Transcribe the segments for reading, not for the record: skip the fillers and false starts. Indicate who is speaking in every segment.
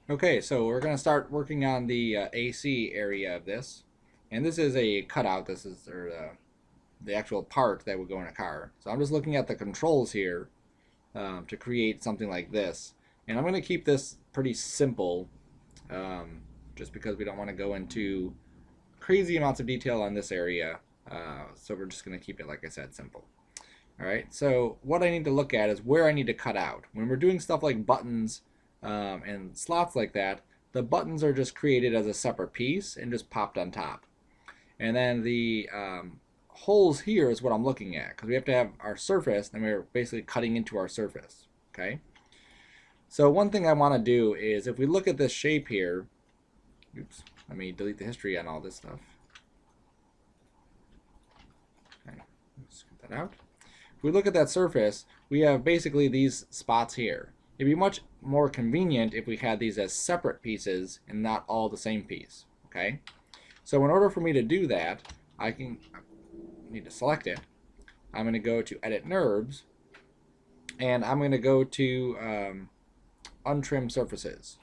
Speaker 1: Okay, so we're going to start working on the AC area of this. And this is a cutout. This is the actual part that would go in a car. So I'm just looking at the controls here to create something like this. And I'm going to keep this pretty simple just because we don't want to go into crazy amounts of detail on this area. So we're just going to keep it, like I said, simple. All right, so what I need to look at is where I need to cut out. When we're doing stuff like buttons and slots like that, the buttons are just created as a separate piece and just popped on top. And then the holes here is what I'm looking at because we have to have our surface and we're basically cutting into our surface. Okay. So one thing I want to do is if we look at this shape here, oops, let me delete the history on all this stuff. Okay, let's get that out. If we look at that surface, we have basically these spots here. It'd be much more convenient if we had these as separate pieces and not all the same piece. Okay. So in order for me to do that, I need to select it. I'm going to go to Edit NURBS, and I'm going to go to Untrim Surfaces.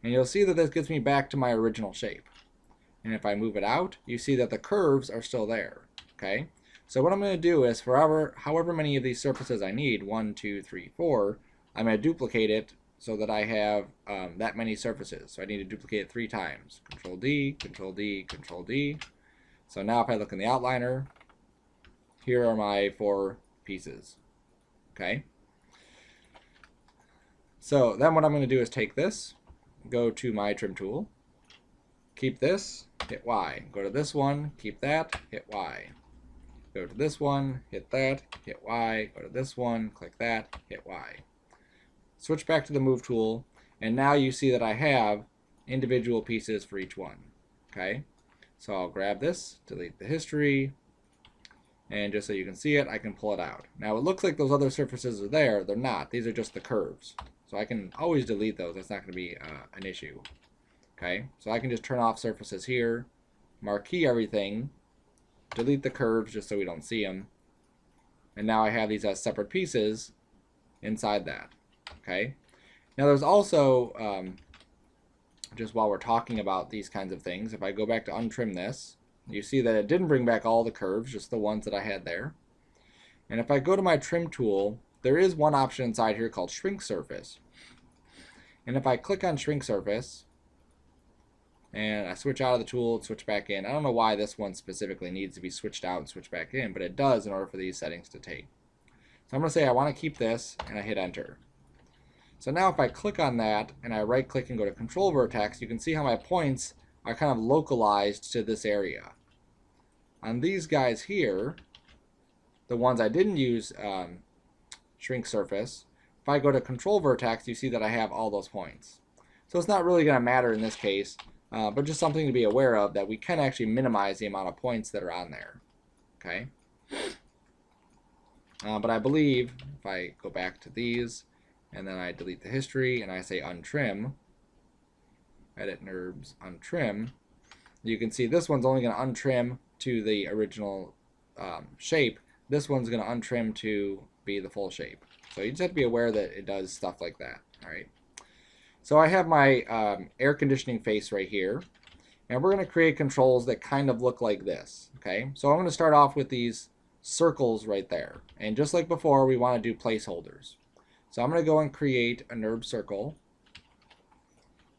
Speaker 1: And you'll see that this gets me back to my original shape. And if I move it out, you see that the curves are still there. Okay. So what I'm going to do is for however many of these surfaces I need, 1, 2, 3, 4, I'm going to duplicate it so that I have that many surfaces. So I need to duplicate it 3 times. Control D, Control D, Control D. So now if I look in the outliner, here are my 4 pieces. Okay. So then what I'm going to do is take this, go to my trim tool, keep this, hit Y. Go to this one, keep that, hit Y. Go to this one, hit that, hit Y. Go to this one, click that, hit Y. Switch back to the move tool, and now you see that I have individual pieces for each one. Okay, so I'll grab this, delete the history, and just so you can see it, I can pull it out. Now it looks like those other surfaces are there. They're not. These are just the curves. So I can always delete those. That's not going to be an issue. Okay, so I can just turn off surfaces here, marquee everything, delete the curves just so we don't see them, and now I have these as separate pieces inside that. Okay. Now there's also, just while we're talking about these kinds of things, if I go back to untrim this, you see that it didn't bring back all the curves, just the ones that I had there. And if I go to my trim tool, there is one option inside here called shrink surface. And if I click on shrink surface, and I switch out of the tool and switch back in, I don't know why this one specifically needs to be switched out and switched back in, but it does in order for these settings to take. So I'm going to say I want to keep this, and I hit enter. So now if I click on that and I right click and go to control vertex, you can see how my points are kind of localized to this area. On these guys here, the ones I didn't use shrink surface, if I go to control vertex, you see that I have all those points. So it's not really going to matter in this case, but just something to be aware of, that we can actually minimize the amount of points that are on there. Okay. But I believe if I go back to these, and then I delete the history, and I say untrim, edit NURBS, untrim, you can see this one's only going to untrim to the original shape. This one's going to untrim to be the full shape. So you just have to be aware that it does stuff like that. All right. So I have my air conditioning face right here, and we're going to create controls that kind of look like this. Okay. So I'm going to start off with these circles right there, and just like before, we want to do placeholders. So I'm going to go and create a NURB circle.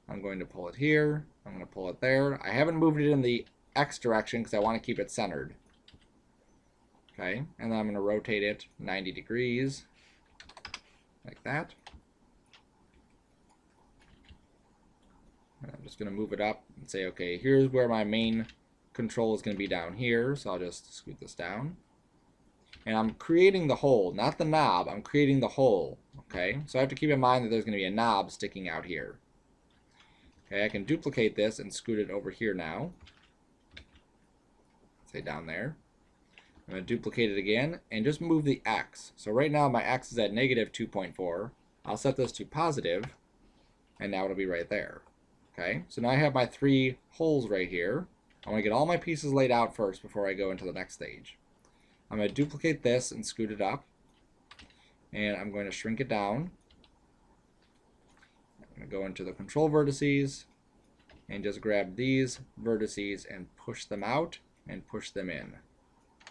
Speaker 1: I'm going to pull it here. I'm going to pull it there. I haven't moved it in the X direction because I want to keep it centered. Okay, and then I'm going to rotate it 90 degrees, like that. And I'm just going to move it up and say, okay, here's where my main control is going to be down here. So I'll just scoot this down. And I'm creating the hole, not the knob. I'm creating the hole. Okay, so I have to keep in mind that there's going to be a knob sticking out here. Okay, I can duplicate this and scoot it over here now. Say down there. I'm going to duplicate it again and just move the X. So right now my X is at negative 2.4. I'll set this to positive, and now it'll be right there. Okay, so now I have my 3 holes right here. I want to get all my pieces laid out first before I go into the next stage. I'm going to duplicate this and scoot it up, and I'm going to shrink it down. I'm going to go into the control vertices and just grab these vertices and push them out and push them in.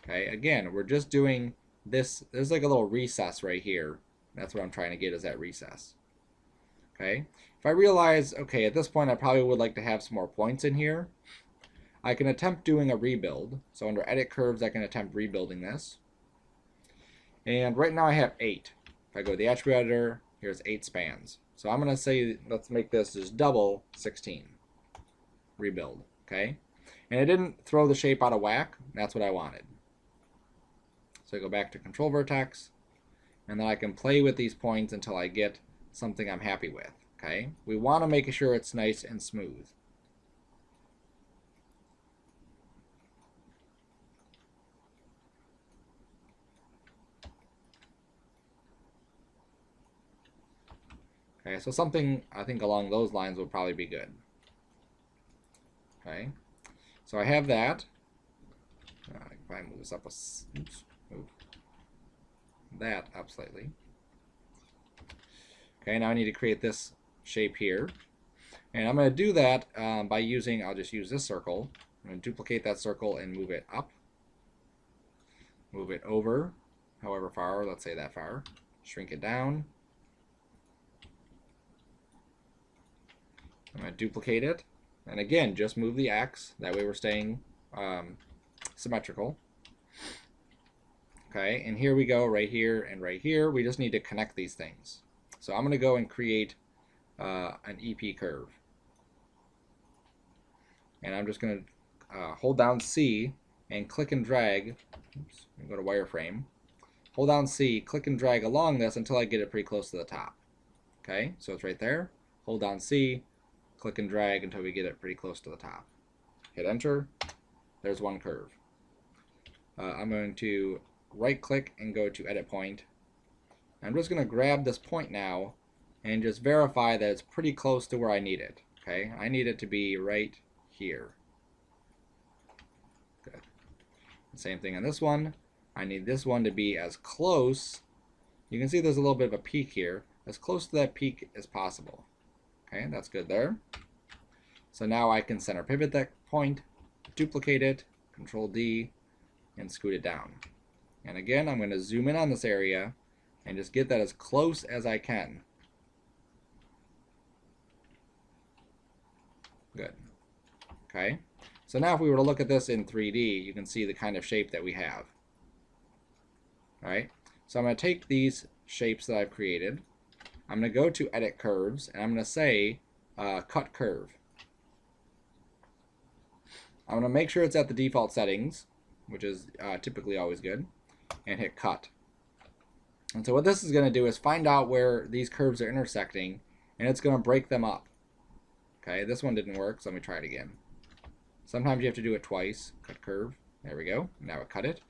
Speaker 1: Okay, again, we're just doing this. There's like a little recess right here. That's what I'm trying to get, is that recess. Okay, if I realize, okay, at this point I probably would like to have some more points in here, I can attempt doing a rebuild. So under Edit Curves, I can attempt rebuilding this. And right now I have 8. If I go to the attribute editor, here's 8 spans. So I'm going to say, let's make this just double 16. Rebuild, okay? And it didn't throw the shape out of whack. That's what I wanted. So I go back to Control Vertex, and then I can play with these points until I get something I'm happy with, okay? We want to make sure it's nice and smooth. Okay, so something I think along those lines will probably be good. Okay, so I have that. If I move this up, move that up slightly. Okay, now I need to create this shape here. And I'm going to do that by using, I'll just use this circle. I'm going to duplicate that circle and move it up. Move it over, however far, let's say that far. Shrink it down. I'm going to duplicate it. And again, just move the X. That way we're staying symmetrical. Okay, and here we go, right here and right here. We just need to connect these things. So I'm going to go and create an EP curve. And I'm just going to hold down C and click and drag. Oops, go to wireframe. Hold down C, click and drag along this until I get it pretty close to the top. Okay, so it's right there. Hold down C, click and drag until we get it pretty close to the top. Hit enter. There's one curve. I'm going to right click and go to edit point. I'm just going to grab this point now and just verify that it's pretty close to where I need it. Okay, I need it to be right here. Good. Same thing on this one. I need this one to be as close. You can see there's a little bit of a peak here. As close to that peak as possible. Okay, that's good there. So now I can center pivot that point, duplicate it, Control D, and scoot it down. And again, I'm going to zoom in on this area and just get that as close as I can. Good. Okay. So now if we were to look at this in 3D, you can see the kind of shape that we have. All right. So I'm going to take these shapes that I've created. I'm going to go to Edit Curves, and I'm going to say Cut Curve. I'm going to make sure it's at the default settings, which is typically always good, and hit Cut. And so what this is going to do is find out where these curves are intersecting, and it's going to break them up. Okay, this one didn't work, so let me try it again. Sometimes you have to do it twice. Cut curve. There we go. Now it cut it.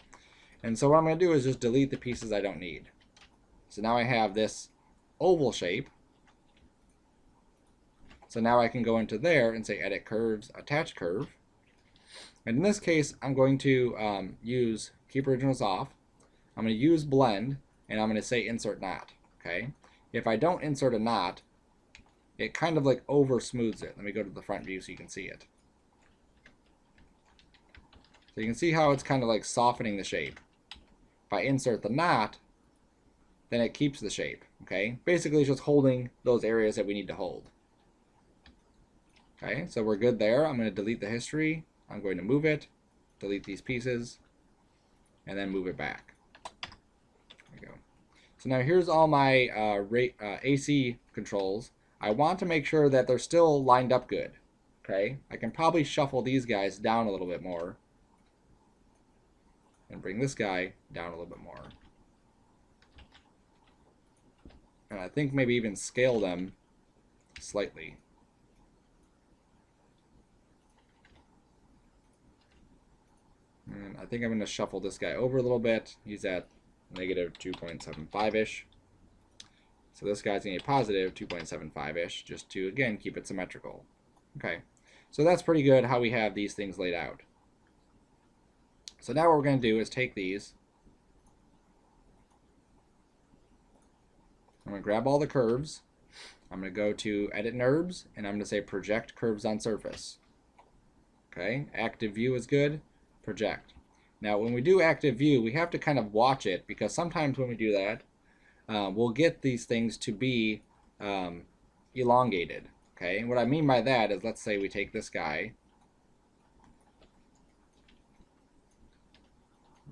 Speaker 1: And so what I'm going to do is just delete the pieces I don't need. So now I have this oval shape. So now I can go into there and say Edit Curves, Attach Curve. And in this case, I'm going to keep originals off. I'm going to use Blend, and I'm going to say Insert Knot. Okay. If I don't insert a knot, it kind of like over smooths it. Let me go to the front view so you can see it. So you can see how it's kind of like softening the shape. If I insert the knot, then it keeps the shape. Okay, basically it's just holding those areas that we need to hold. Okay, so we're good there. I'm going to delete the history. I'm going to move it, delete these pieces, and then move it back. There we go. So now here's all my AC controls. I want to make sure that they're still lined up good. Okay, I can probably shuffle these guys down a little bit more and bring this guy down a little bit more. And I think maybe even scale them slightly. And I think I'm going to shuffle this guy over a little bit. He's at negative 2.75-ish. So this guy's going to be positive 2.75-ish, just to, again, keep it symmetrical. Okay, so that's pretty good how we have these things laid out. So now what we're going to do is take these. I'm going to grab all the curves. I'm going to go to Edit NURBS, and I'm going to say Project Curves on Surface. Okay, Active View is good. Project. Now, when we do Active View, we have to kind of watch it, because sometimes when we do that, we'll get these things to be elongated. Okay, and what I mean by that is, let's say we take this guy.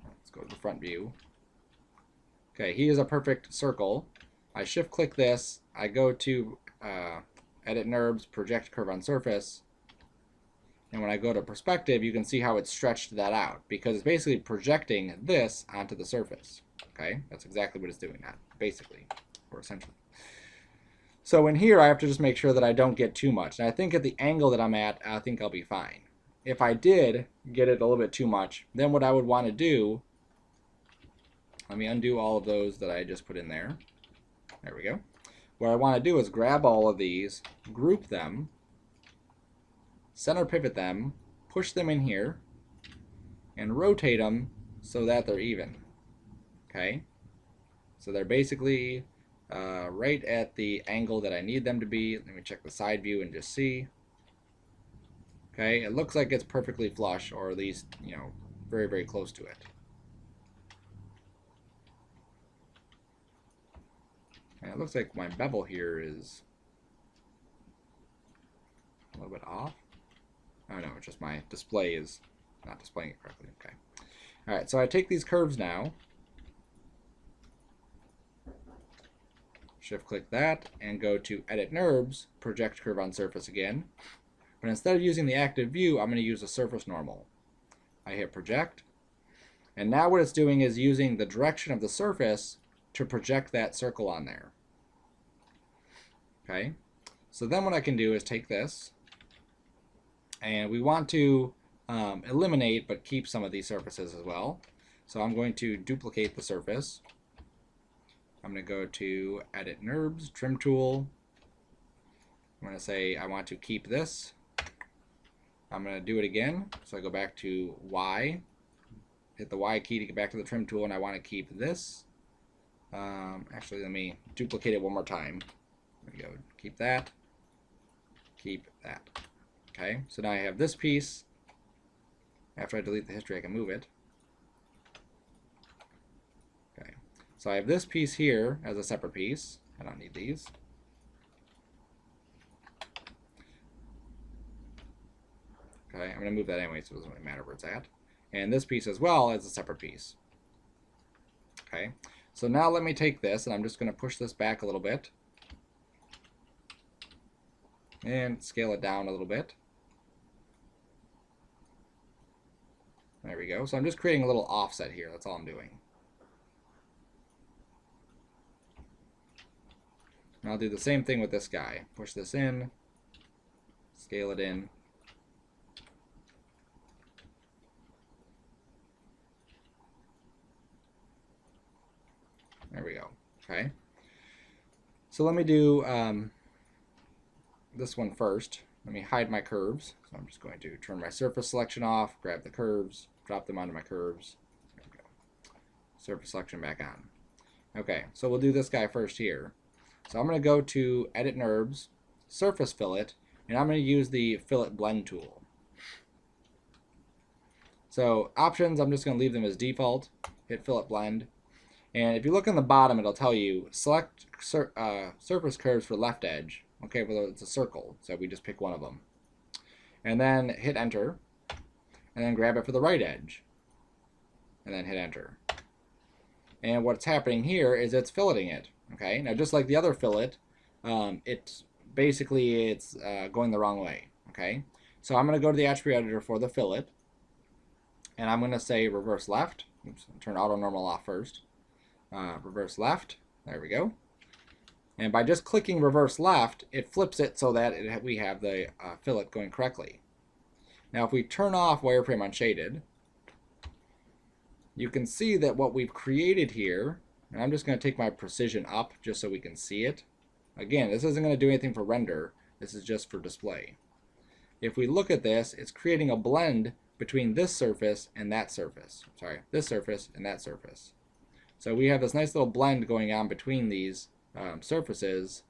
Speaker 1: Let's go to the front view. Okay, he is a perfect circle. I shift click this, I go to Edit NURBS, Project Curve on Surface, and when I go to Perspective, you can see how it's stretched that out, because it's basically projecting this onto the surface. Okay, that's exactly what it's doing now, basically, or essentially. So in here, I have to just make sure that I don't get too much. And I think at the angle that I'm at, I think I'll be fine. If I did get it a little bit too much, then what I would want to do, let me undo all of those that I just put in there. There we go. What I want to do is grab all of these, group them, center pivot them, push them in here, and rotate them so that they're even. Okay? So they're basically right at the angle that I need them to be. Let me check the side view and just see. Okay, it looks like it's perfectly flush, or at least, you know, very, very close to it. And it looks like my bevel here is a little bit off. Oh no, it's just my display is not displaying it correctly. Okay. Alright, so I take these curves now. Shift click that and go to Edit NURBS, Project Curve on Surface again. But instead of using the active view, I'm going to use a surface normal. I hit Project. And now what it's doing is using the direction of the surface to project that circle on there. Okay, so then what I can do is take this, and we want to eliminate but keep some of these surfaces as well. So I'm going to duplicate the surface. I'm going to go to Edit NURBS, Trim Tool. I'm going to say I want to keep this. I'm going to do it again. So I go back to Y, hit the Y key to get back to the Trim Tool, and I want to keep this. Actually, let me duplicate it one more time. There we go. Keep that. Keep that. Okay, so now I have this piece. After I delete the history, I can move it. Okay, so I have this piece here as a separate piece. I don't need these. Okay, I'm going to move that anyway, so it doesn't really matter where it's at. And this piece as well as a separate piece. Okay, so now let me take this, and I'm just going to push this back a little bit. And scale it down a little bit. There we go. So I'm just creating a little offset here. That's all I'm doing. And I'll do the same thing with this guy. Push this in, scale it in. There we go. Okay. So let me do this one first. Let me hide my curves. So I'm just going to turn my surface selection off, grab the curves, drop them onto my curves. There we go. Surface selection back on. Okay, so we'll do this guy first here. So I'm going to go to Edit NURBS, Surface Fillet, and I'm going to use the Fillet Blend tool. So options, I'm just going to leave them as default. Hit Fillet Blend. And if you look on the bottom, it'll tell you select surface curves for left edge. Okay, well, it's a circle, so we just pick one of them. And then hit Enter, and then grab it for the right edge, and then hit Enter. And what's happening here is it's filleting it. Okay, now just like the other fillet, it's going the wrong way. Okay, so I'm going to go to the attribute editor for the fillet, and I'm going to say reverse left. Oops, turn auto normal off first. Reverse left. There we go. And by just clicking reverse left, it flips it so that we have the fillet going correctly. Now if we turn off wireframe unshaded, you can see that what we've created here, and I'm just going to take my precision up just so we can see it. Again, this isn't going to do anything for render, this is just for display. If we look at this, it's creating a blend between this surface and that surface. Sorry, this surface and that surface. So we have this nice little blend going on between these surfaces,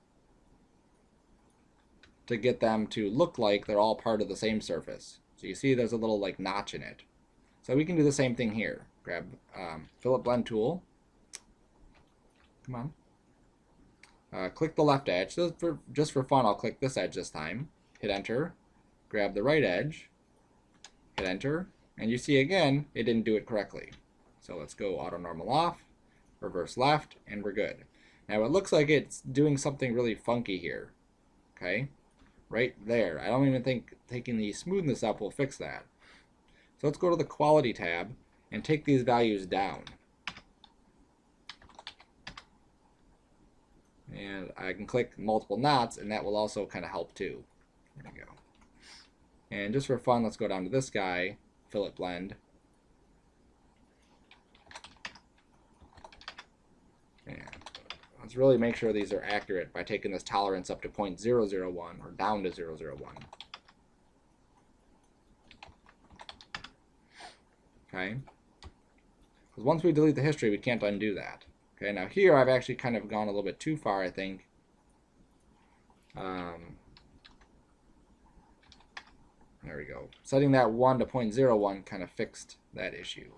Speaker 1: to get them to look like they're all part of the same surface. So you see there's a little like notch in it. So we can do the same thing here. Grab Fillet Blend tool. Come on. Click the left edge. So just for fun, I'll click this edge this time. Hit enter. Grab the right edge. Hit enter. And you see again, it didn't do it correctly. So let's go auto normal off, reverse left, and we're good. Now it looks like it's doing something really funky here. Okay? Right there. I don't even think taking the smoothness up will fix that. So let's go to the quality tab and take these values down. And I can click multiple knots, and that will also kind of help too. There we go. And just for fun, let's go down to this guy, Fillet Blend. And let's really make sure these are accurate by taking this tolerance up to 0.001 or down to 0.001. Okay? Because once we delete the history, we can't undo that. Okay, now here I've actually kind of gone a little bit too far, I think. There we go. Setting that 1 to 0.01 kind of fixed that issue.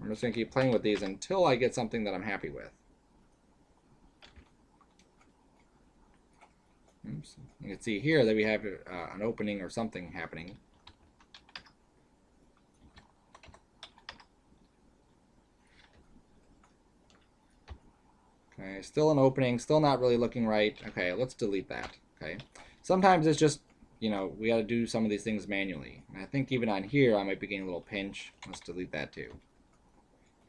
Speaker 1: I'm just going to keep playing with these until I get something that I'm happy with. Oops. You can see here that we have an opening or something happening. Okay, still an opening, still not really looking right. Okay, let's delete that. Okay, sometimes it's just, you know, we got to do some of these things manually. And I think even on here I might be getting a little pinch. Let's delete that too.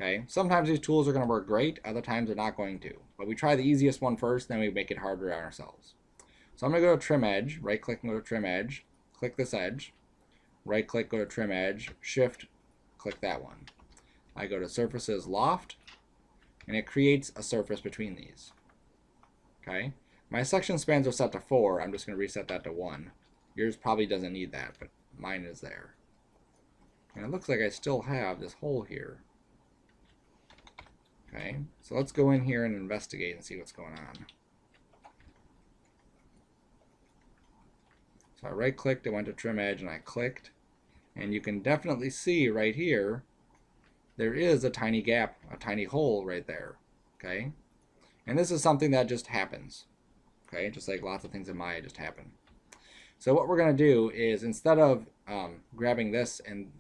Speaker 1: Okay, sometimes these tools are going to work great, other times they're not going to. But we try the easiest one first, then we make it harder on ourselves. So I'm going to go to Trim Edge, right click and go to Trim Edge, click this edge, right click, go to Trim Edge, Shift, click that one. I go to Surfaces, Loft, and it creates a surface between these. Okay, my section spans are set to 4, I'm just going to reset that to 1. Yours probably doesn't need that, but mine is there. And it looks like I still have this hole here. Okay, so let's go in here and investigate and see what's going on. So I right clicked, I went to Trim Edge, and I clicked, and you can definitely see right here there is a tiny gap, a tiny hole right there. Okay, and this is something that just happens. Okay, just like lots of things in Maya just happen. So what we're going to do is, instead of grabbing this and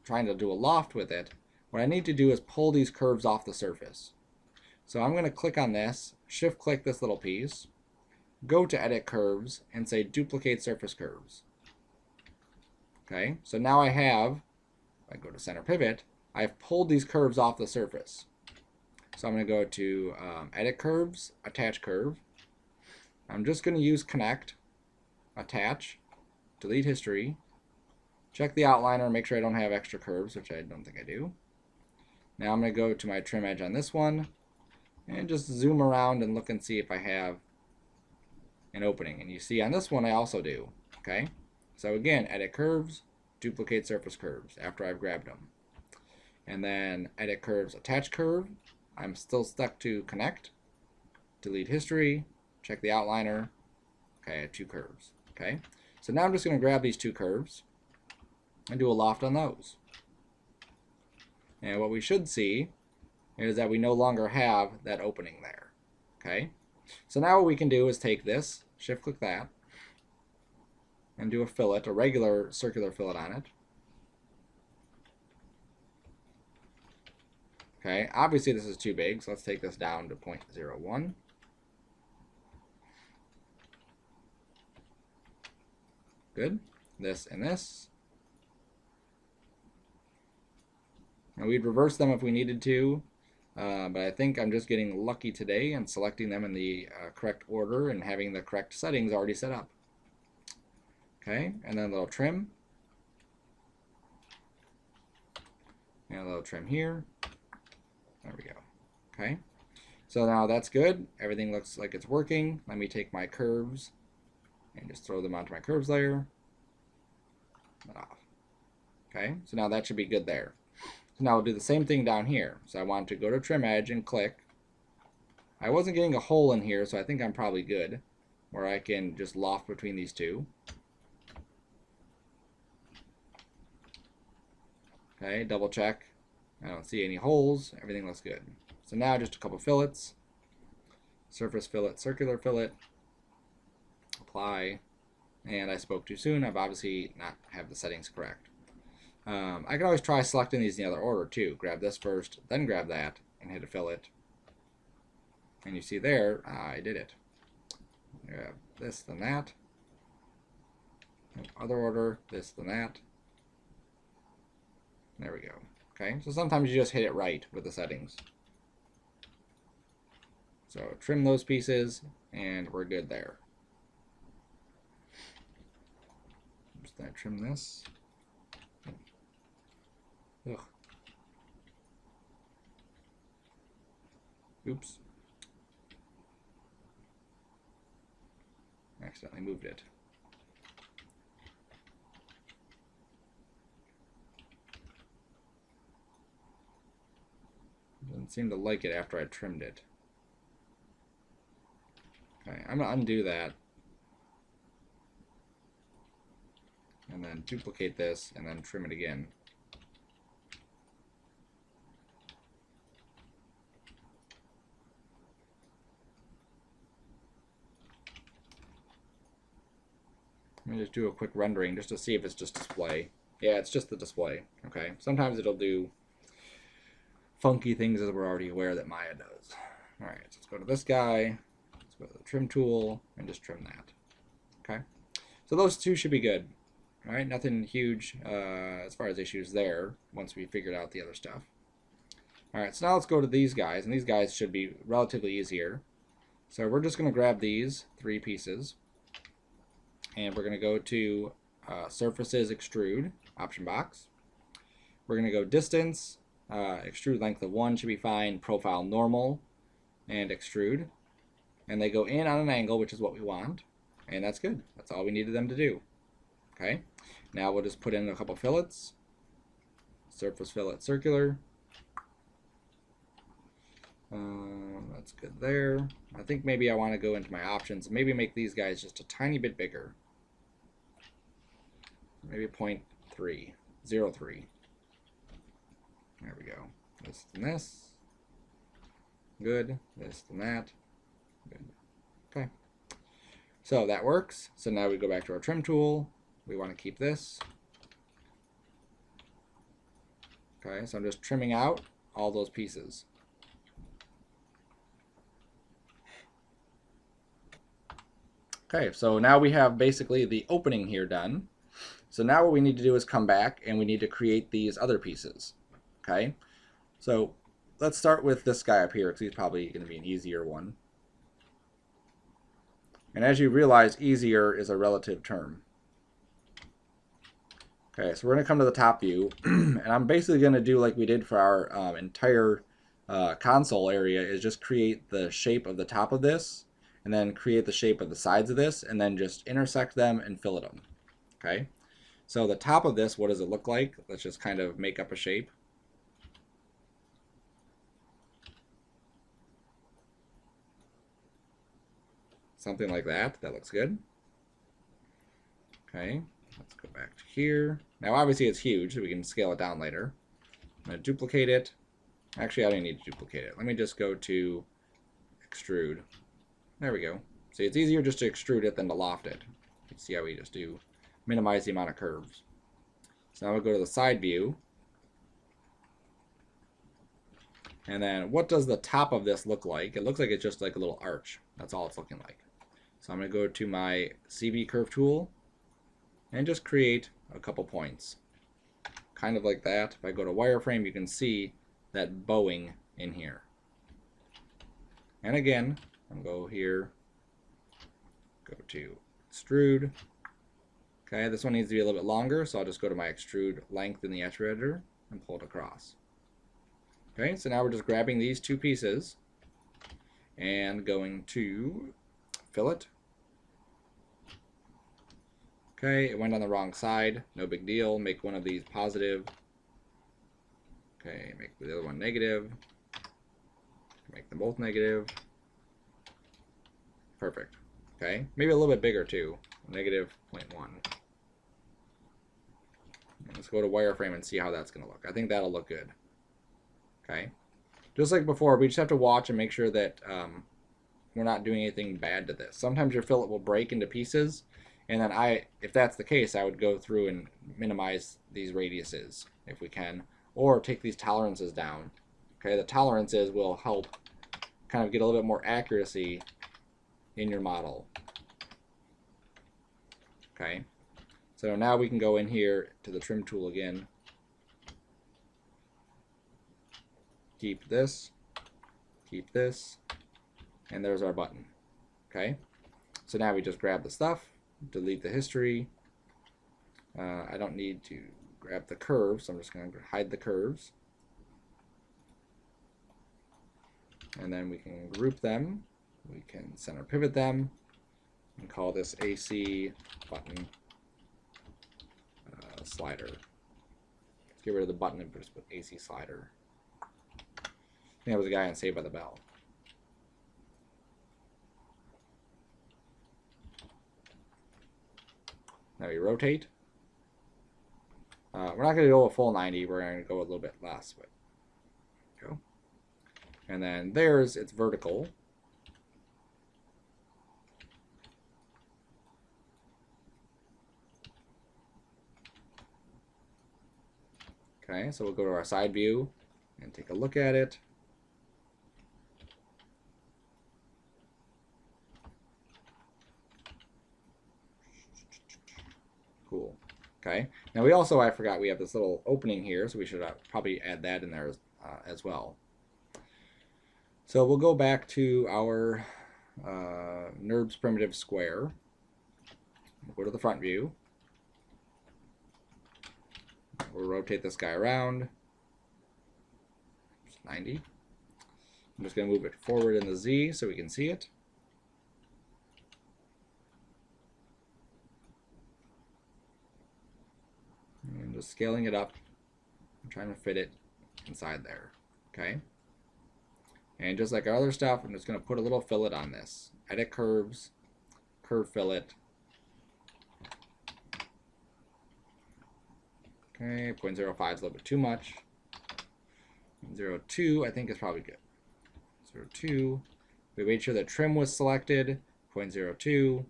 Speaker 1: trying to do a loft with it, what I need to do is pull these curves off the surface. So I'm going to click on this, shift click this little piece, go to Edit Curves, and say Duplicate Surface Curves. Okay, so now I have, if I go to Center Pivot, I've pulled these curves off the surface. So I'm going to go to Edit Curves, Attach Curve. I'm just going to use Connect, Attach, Delete History, check the outliner, make sure I don't have extra curves, which I don't think I do. Now I'm going to go to my trim edge on this one and just zoom around and look and see if I have an opening. And you see on this one I also do. Okay, so again, Edit Curves, Duplicate Surface Curves after I've grabbed them. And then Edit Curves, Attach Curve. I'm still stuck to Connect, Delete History, check the outliner. Okay, I have 2 curves. Okay, so now I'm just going to grab these 2 curves and do a loft on those. And what we should see is that we no longer have that opening there. Okay, so now what we can do is take this, shift click that, and do a fillet, a regular circular fillet on it. Okay, obviously this is too big, so let's take this down to 0.01. Good. This and this. And we'd reverse them if we needed to, but I think I'm just getting lucky today and selecting them in the correct order and having the correct settings already set up. Okay, and then a little trim. And a little trim here. There we go. Okay, so now that's good. Everything looks like it's working. Let me take my curves and just throw them onto my curves layer. Off. Okay, so now that should be good there. So now we'll do the same thing down here. So I want to go to Trim Edge and click I wasn't getting a hole in here, so I think I'm probably good, where I can just loft between these two. Okay, double check. I don't see any holes. Everything looks good. So now just a couple fillets. Surface fillet, circular fillet. Apply. And I spoke too soon. I've obviously not have the settings correct. I can always try selecting these in the other order too. Grab this first, then grab that, and hit a fillet. And you see there, I did it. Grab this, then that. Other order, this, then that. There we go. Okay, so sometimes you just hit it right with the settings. So trim those pieces, and we're good there. Just gonna trim this. Ugh. Oops. Accidentally moved it. Doesn't seem to like it after I trimmed it. Okay, I'm going to undo that. And then duplicate this, and then trim it again. Let me just do a quick rendering just to see if it's just display. Yeah, it's just the display. Okay, sometimes it'll do funky things as we're already aware that Maya does. Alright, so let's go to this guy. Let's go to the trim tool and just trim that. Okay, so those two should be good. Alright, nothing huge as far as issues there once we figured out the other stuff. Alright, so now let's go to these guys, and these guys should be relatively easier. So we're just going to grab these three pieces, and we're going to go to Surfaces, Extrude, option box. We're going to go Distance, extrude length of 1 should be fine, Profile Normal, and Extrude. And they go in on an angle, which is what we want, and that's good. That's all we needed them to do. Okay, now we'll just put in a couple fillets. Surface fillet, circular. That's good there. I think maybe I want to go into my options and maybe make these guys just a tiny bit bigger. Maybe 0.3, 0.3. There we go. This and this. Good. This and that. Good. Okay. So that works. So now we go back to our trim tool. We want to keep this. Okay, so I'm just trimming out all those pieces. Okay, so now we have basically the opening here done. So now what we need to do is come back and we need to create these other pieces. Okay, so let's start with this guy up here because he's probably going to be an easier one. And as you realize, easier is a relative term. Okay, so we're going to come to the top view, and I'm basically going to do like we did for our entire console area, is just create the shape of the top of this, and then create the shape of the sides of this, and then just intersect them and fillet them. Okay, so the top of this, what does it look like? Let's just kind of make up a shape. Something like that. That looks good. Okay, let's go back to here. Now obviously it's huge, so we can scale it down later. I'm going to duplicate it. Actually, I don't need to duplicate it. Let me just go to extrude. There we go. See, it's easier just to extrude it than to loft it. You can see how we just do minimize the amount of curves. So now we'll go to the side view. And then what does the top of this look like? It looks like it's just like a little arch. That's all it's looking like. So I'm going to go to my CV curve tool and just create a couple points. Kind of like that. If I go to wireframe, you can see that bowing in here. And again, I'll go here, go to extrude. Okay, this one needs to be a little bit longer, so I'll just go to my extrude length in the etch editor and pull it across. Okay, so now we're just grabbing these two pieces and going to fillet. Okay, it went on the wrong side, no big deal. Make one of these positive. Okay, make the other one negative. Make them both negative. Perfect. Okay, maybe a little bit bigger too. -0.1. Let's go to wireframe and see how that's going to look. I think that'll look good. Okay. Just like before, we just have to watch and make sure that we're not doing anything bad to this. Sometimes your fillet will break into pieces, and then if that's the case, I would go through and minimize these radiuses if we can, or take these tolerances down. Okay, the tolerances will help kind of get a little bit more accuracy in your model. Okay, so now we can go in here to the trim tool again. Keep this, and there's our button. Okay, so now we just grab the stuff, delete the history. I don't need to grab the curves, so I'm just going to hide the curves. And then we can group them, we can center pivot them, and call this AC button slider. Let's get rid of the button and just put AC slider. I think that was a guy on Saved by the Bell. Now we rotate. We're not going to go a full 90. We're going to go a little bit less. But go. And then there's its vertical. Okay, so we'll go to our side view and take a look at it. Cool. Okay. Now we also, I forgot, we have this little opening here, so we should probably add that in there as well. So we'll go back to our NURBS primitive square. We'll go to the front view. We'll rotate this guy around. It's 90. I'm just going to move it forward in the Z so we can see it. And just scaling it up. I'm trying to fit it inside there. Okay. And just like our other stuff, I'm just going to put a little fillet on this. Edit curves, curve fillet. Okay, 0.05 is a little bit too much. 0.02 I think is probably good. 0.02. We made sure that trim was selected. 0.02.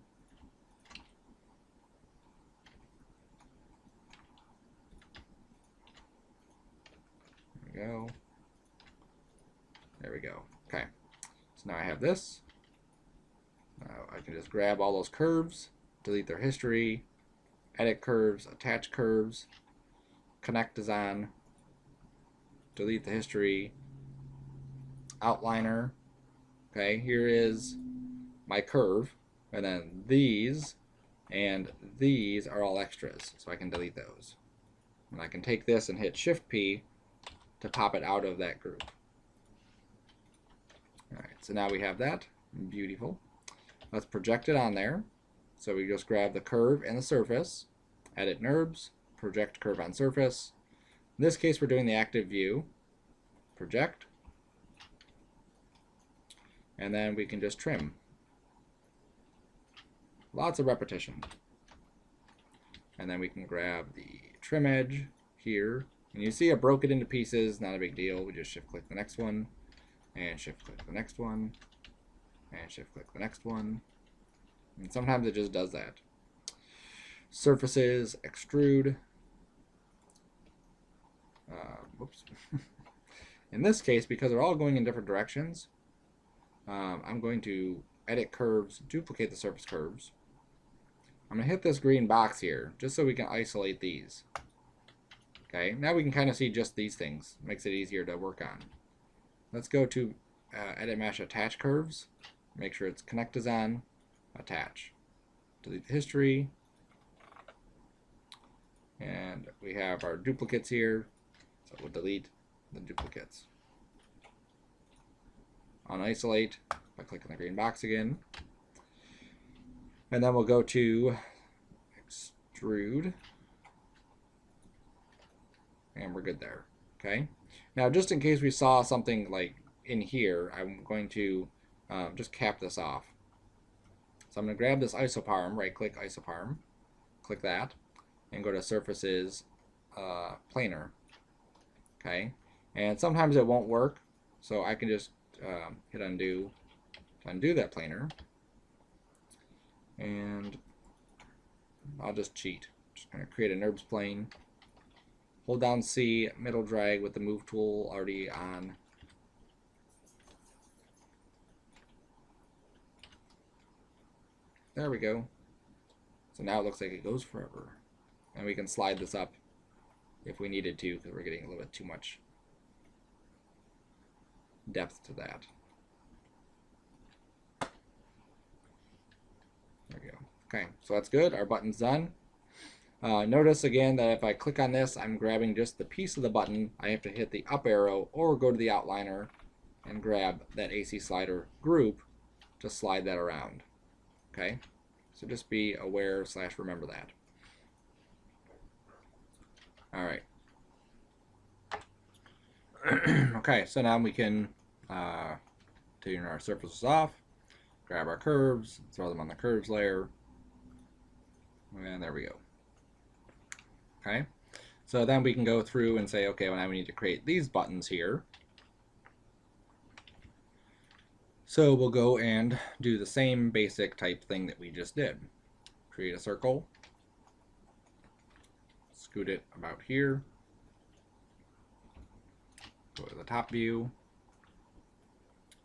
Speaker 1: There we go. There we go. Okay. So now I have this. Now I can just grab all those curves, delete their history, edit curves, attach curves, connect is on, delete the history, outliner. Okay, here is my curve, and then these and these are all extras, so I can delete those. And I can take this and hit Shift P to pop it out of that group. Alright, so now we have that. Beautiful. Let's project it on there. So we just grab the curve and the surface, edit NURBS, project curve on surface. In this case, we're doing the active view. Project. And then we can just trim. Lots of repetition. And then we can grab the trim edge here. And you see I broke it into pieces, not a big deal. We just shift click the next one, and shift click the next one, and shift click the next one. And sometimes it just does that. Surfaces, extrude. Whoops. In this case, because they're all going in different directions, I'm going to edit curves, duplicate the surface curves. I'm going to hit this green box here, just so we can isolate these. Okay, now we can kind of see just these things. Makes it easier to work on. Let's go to Edit Mesh Attach Curves. Make sure it's Connect is on, Attach. Delete the history. And we have our duplicates here. So we'll delete the duplicates. Unisolate by clicking the green box again. And then we'll go to Extrude. And we're good there. Okay. Now, just in case we saw something like in here, I'm going to just cap this off. So I'm going to grab this isoparm, right-click isoparm, click that, and go to Surfaces, Planar. Okay, and sometimes it won't work, so I can just hit undo to undo that planar, and I'll just cheat. Just going to create a NURBS plane. Hold down C, middle drag with the move tool already on. There we go. So now it looks like it goes forever. And we can slide this up if we needed to, because we're getting a little bit too much depth to that. There we go. Okay, so that's good. Our button's done. Notice again that if I click on this, I'm grabbing just the piece of the button. I have to hit the up arrow or go to the outliner and grab that AC slider group to slide that around. Okay, so just be aware / remember that. All right. Okay, so now we can turn our surfaces off, grab our curves, throw them on the curves layer, and there we go. Okay, so then we can go through and say, okay, well, now we need to create these buttons here. So we'll go and do the same basic type thing that we just did. Create a circle, scoot it about here, go to the top view,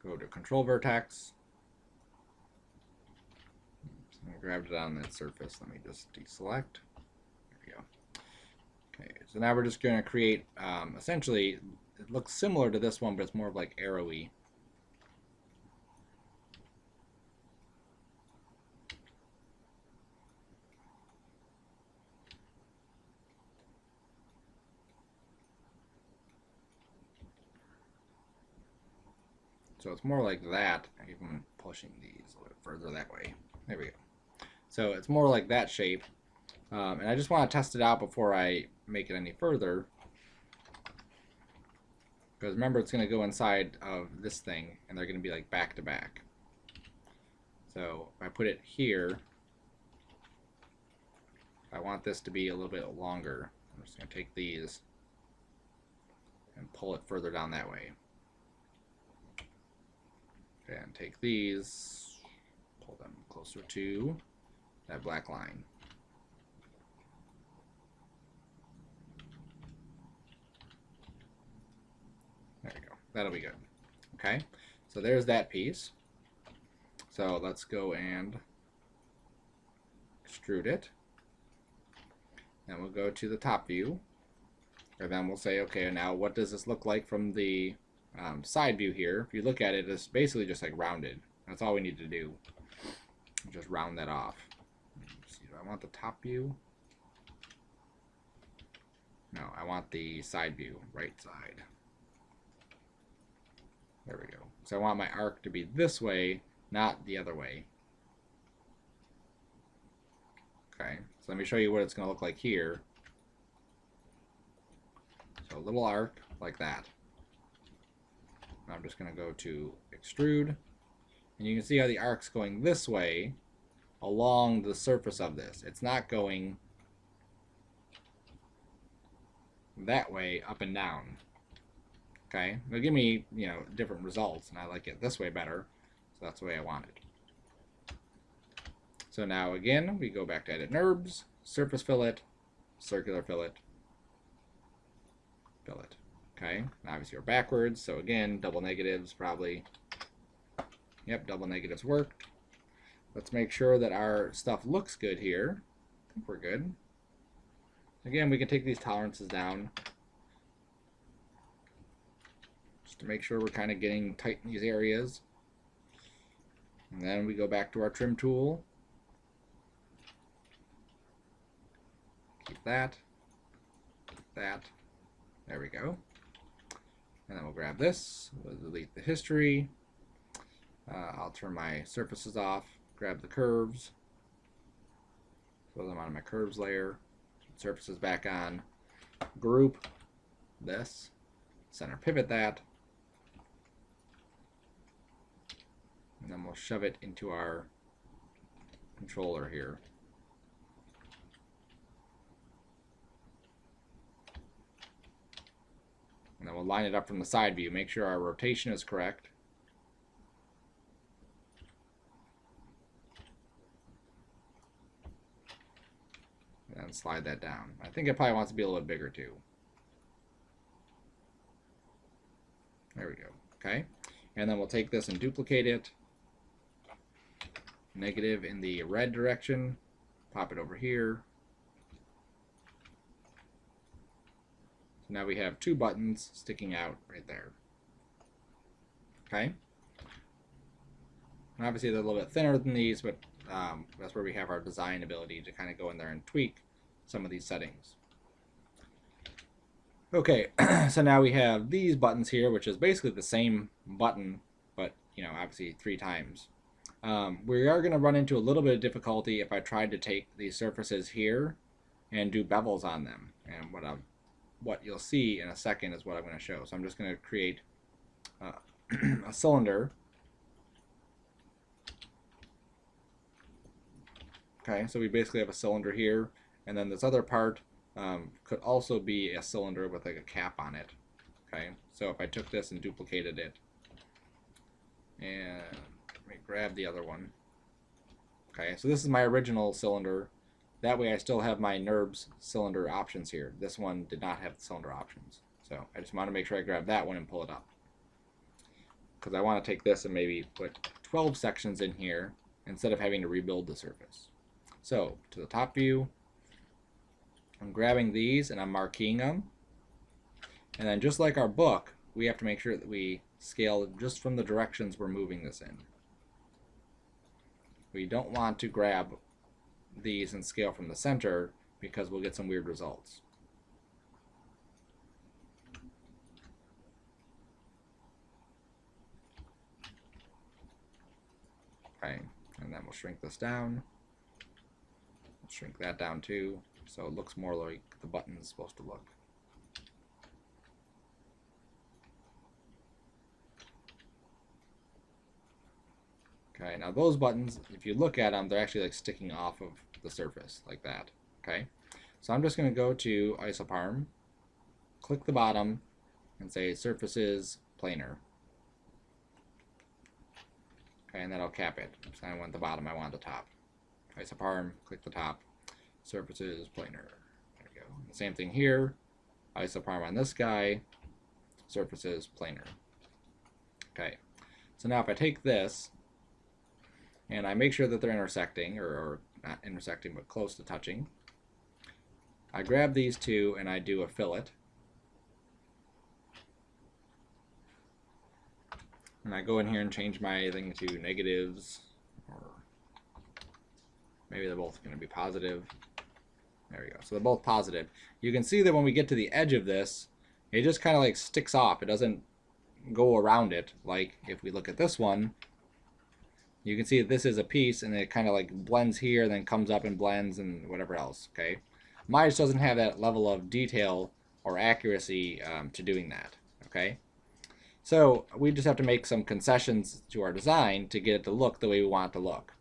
Speaker 1: go to control vertex. I grabbed it on that surface. Let me just deselect. There we go. Okay, so now we're just going to create, essentially, it looks similar to this one, but it's more of like arrowy. So it's more like that, even pushing these a little bit further that way. There we go. So it's more like that shape. And I just want to test it out before I make it any further. Because remember, it's going to go inside of this thing, and they're going to be like back to back. So if I put it here, I want this to be a little bit longer. I'm just going to take these and pull it further down that way. And take these, pull them closer to that black line. There we go. That'll be good. Okay, so there's that piece. So let's go and extrude it. And we'll go to the top view. And then we'll say, okay, now what does this look like from the side view here? If you look at it, it's basically just like rounded. That's all we need to do. Just round that off. Let's see, do I want the top view? No, I want the side view, right side. There we go. So I want my arc to be this way, not the other way. Okay, so let me show you what it's going to look like here. So a little arc like that. I'm just going to go to extrude, and you can see how the arc's going this way along the surface of this. It's not going that way up and down. Okay, it'll give me, you know, different results, and I like it this way better, so that's the way I want it. So now again, we go back to Edit NURBS, Surface Fillet, Circular Fillet, Fillet. Okay, obviously we're backwards, so again, double negatives probably. Yep, double negatives worked. Let's make sure that our stuff looks good here. I think we're good. Again, we can take these tolerances down just to make sure we're kind of getting tight in these areas. And then we go back to our trim tool. Keep that. Keep that. There we go. And then we'll grab this, we'll delete the history. I'll turn my surfaces off, grab the curves, throw them on my curves layer, surfaces back on, group this, center pivot that, and then we'll shove it into our controller here. And then we'll line it up from the side view. Make sure our rotation is correct. And then slide that down. I think it probably wants to be a little bit bigger too. There we go. Okay. And then we'll take this and duplicate it. Negative in the red direction. Pop it over here. So now we have two buttons sticking out right there. Okay. And obviously they're a little bit thinner than these, but that's where we have our design ability to kind of go in there and tweak some of these settings. Okay, so now we have these buttons here, which is basically the same button, but obviously 3 times. We are going to run into a little bit of difficulty if I tried to take these surfaces here and do bevels on them. And what you'll see in a second is what I'm going to show. So I'm just going to create a cylinder. Okay, so we basically have a cylinder here, and then this other part could also be a cylinder with like a cap on it. Okay, so if I took this and duplicated it, and let me grab the other one. Okay, so this is my original cylinder. That way I still have my NURBS cylinder options here. This one did not have the cylinder options. So I just want to make sure I grab that one and pull it up. Because I want to take this and maybe put 12 sections in here instead of having to rebuild the surface. So to the top view, I'm grabbing these and I'm marqueing them. And then just like our book, we have to make sure that we scale just from the directions we're moving this in. We don't want to grab these and scale from the center because we'll get some weird results. Okay, and then we'll shrink this down. We'll shrink that down too, so it looks more like the button is supposed to look. Okay, now those buttons, if you look at them, they're actually like sticking off of the surface like that. Okay, so I'm just going to go to isoparm, click the bottom, and say surfaces planar. Okay, and that'll cap it. So I want the bottom, I want the top. Isoparm, click the top, surfaces planar. There we go. The same thing here. Isoparm on this guy, surfaces planar. Okay, so now if I take this and I make sure that they're intersecting, or not intersecting, but close to touching. I grab these two and I do a fillet. And I go in here and change my thing to negatives, or maybe they're both going to be positive. There we go. So they're both positive. You can see that when we get to the edge of this, it just kind of like sticks off. It doesn't go around it. Like if we look at this one, you can see that this is a piece and it kind of like blends here, then comes up and blends and whatever else. Okay, mine just doesn't have that level of detail or accuracy to doing that. Okay, so we just have to make some concessions to our design to get it to look the way we want it to look.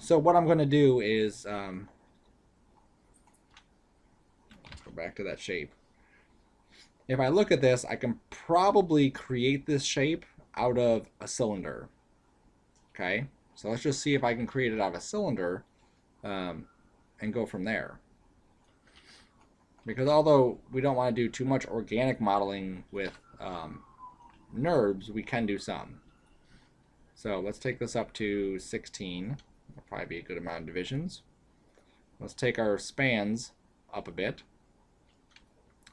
Speaker 1: So what I'm going to do is let's go back to that shape. If I look at this, I can probably create this shape out of a cylinder. Okay, so let's just see if I can create it out of a cylinder and go from there. Because although we don't want to do too much organic modeling with NURBS, we can do some. So let's take this up to 16. That'll probably be a good amount of divisions. Let's take our spans up a bit.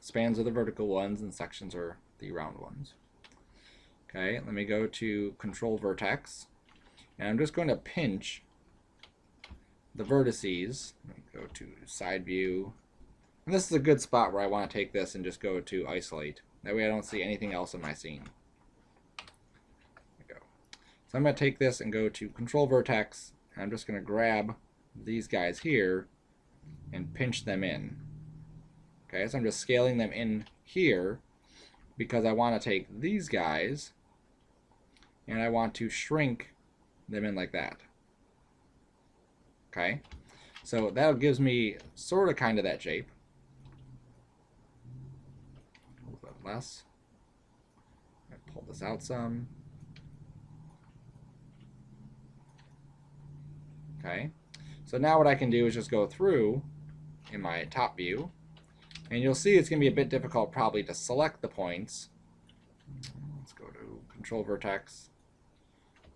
Speaker 1: Spans are the vertical ones and sections are the round ones. Okay, let me go to Control Vertex, and I'm just going to pinch the vertices. Let me go to Side View, and this is a good spot where I want to take this and just go to Isolate. That way I don't see anything else in my scene. There we go. So I'm going to take this and go to Control Vertex, and I'm just going to grab these guys here and pinch them in. Okay, so I'm just scaling them in here because I want to take these guys and I want to shrink them in like that. Okay, so that gives me sort of kind of that shape. A little bit less. Pull this out some. Okay, so now what I can do is just go through in my top view, and you'll see it's going to be a bit difficult probably to select the points. Let's go to Control Vertex.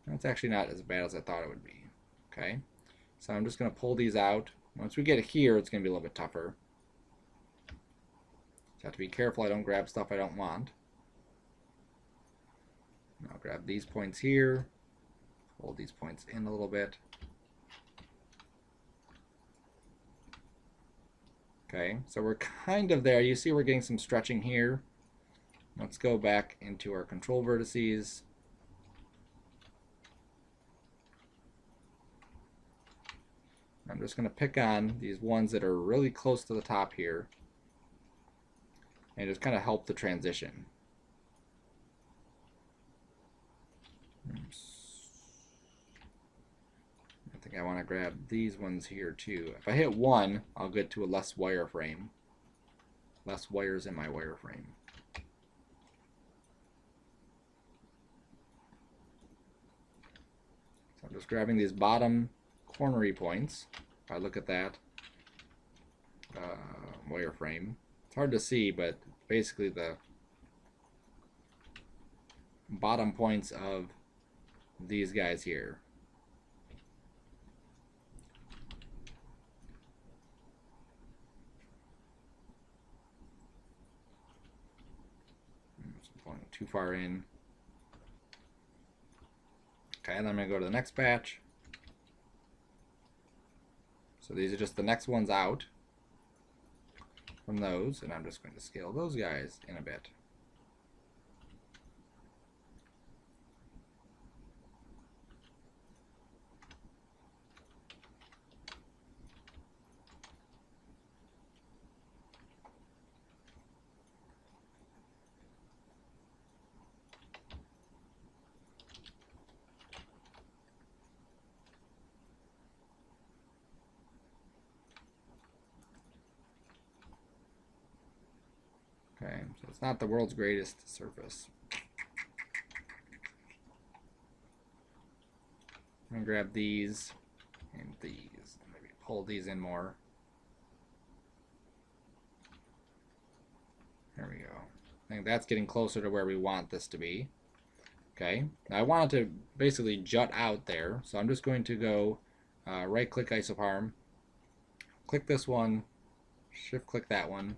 Speaker 1: That's actually not as bad as I thought it would be. Okay, so I'm just going to pull these out. Once we get here, it's going to be a little bit tougher. So I have to be careful I don't grab stuff I don't want. I'll grab these points here, hold these points in a little bit. Okay, so we're kind of there. You see we're getting some stretching here. Let's go back into our control vertices. I'm just going to pick on these ones that are really close to the top here and just kind of help the transition. Oops. I think I want to grab these ones here too. If I hit one, I'll get to a less wire frame. Less wires in my wire frame. So I'm just grabbing these bottom cornery points. If I look at that wireframe, it's hard to see, but basically the bottom points of these guys here. I'm going too far in. Okay, and then I'm going to go to the next batch. So these are just the next ones out from those, and I'm just going to scale those guys in a bit. Okay, so it's not the world's greatest surface. I'm going to grab these and these. Maybe pull these in more. There we go. I think that's getting closer to where we want this to be. Okay, now I want it to basically jut out there, so I'm just going to go right-click isoparm, click this one, shift-click that one.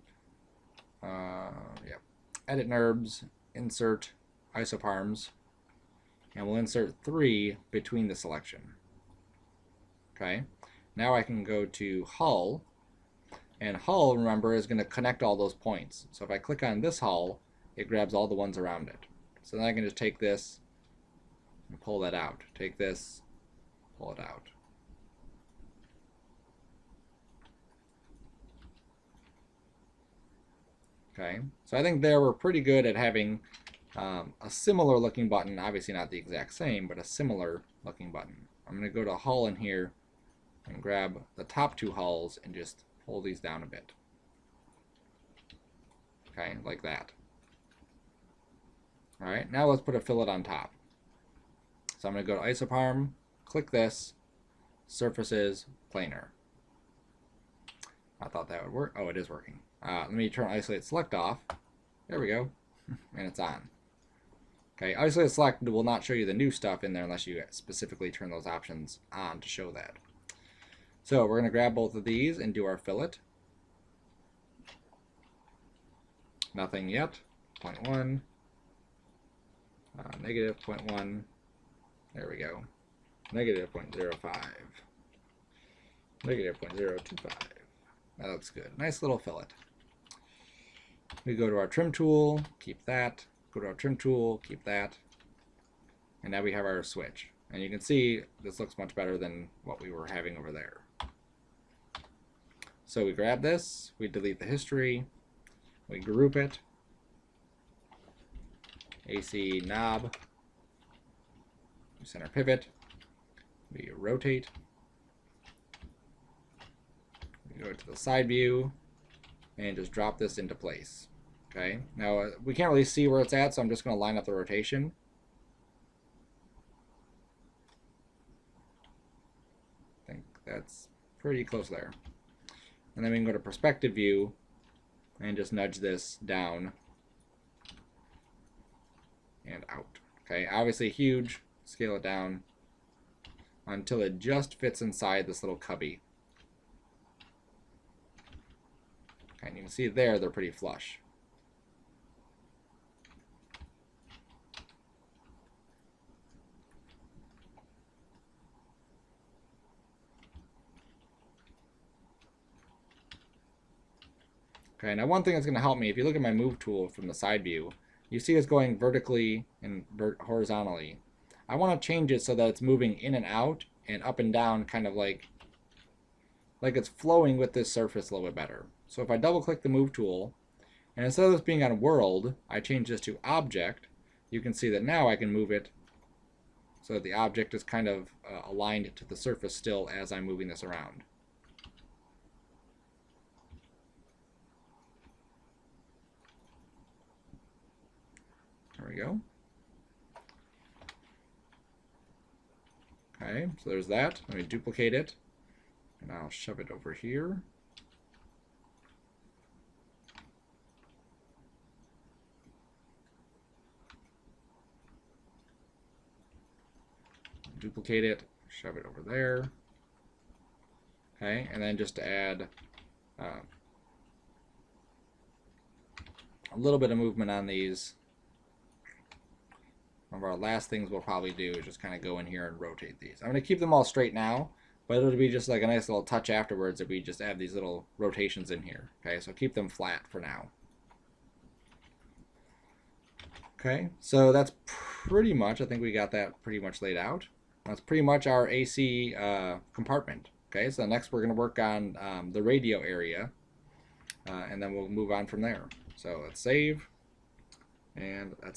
Speaker 1: Yep. Edit NURBS, insert isoparms, and we'll insert 3 between the selection. Okay, now I can go to hull, and hull, remember, is going to connect all those points. So if I click on this hull, it grabs all the ones around it. So then I can just take this and pull that out. Take this, pull it out. Okay, so I think there we're pretty good at having a similar looking button, obviously not the exact same, but a similar looking button. I'm going to go to hull in here and grab the top 2 hulls and just pull these down a bit. Okay, like that. All right, now let's put a fillet on top. So I'm going to go to isoparm, click this, surfaces, planar. I thought that would work. Oh, it is working. Let me turn isolate select off. There we go. And it's on. Okay, isolate select will not show you the new stuff in there unless you specifically turn those options on to show that. So we're going to grab both of these and do our fillet. Nothing yet. 0.1. Negative 0.1. There we go. Negative 0.05. Negative 0.025. That looks good. Nice little fillet. We go to our trim tool, keep that. Go to our trim tool, keep that. And now we have our switch. And you can see this looks much better than what we were having over there. So we grab this, we delete the history, we group it, AC knob, center pivot, we rotate, we go to the side view, and just drop this into place. Okay, now we can't really see where it's at, so I'm just going to line up the rotation. I think that's pretty close there. And then we can go to perspective view and just nudge this down and out. Okay, obviously huge. Scale it down until it just fits inside this little cubby. Okay, and you can see there they're pretty flush. Okay, now one thing that's going to help me, if you look at my move tool from the side view, you see it's going vertically and horizontally. I want to change it so that it's moving in and out and up and down, kind of like it's flowing with this surface a little bit better. So if I double click the move tool, and instead of this being on world, I change this to object, you can see that now I can move it so that the object is kind of aligned to the surface still as I'm moving this around. There we go. Okay, so there's that. Let me duplicate it, and I'll shove it over here. Duplicate it, shove it over there. Okay, and then just to add a little bit of movement on these. One of our last things we'll probably do is just kind of go in here and rotate these. I'm going to keep them all straight now, but it'll be just like a nice little touch afterwards if we just add these little rotations in here. Okay, so keep them flat for now. Okay, so that's pretty much, I think we got that pretty much laid out. That's pretty much our AC compartment. Okay, so next we're going to work on the radio area, and then we'll move on from there. So let's save, and that's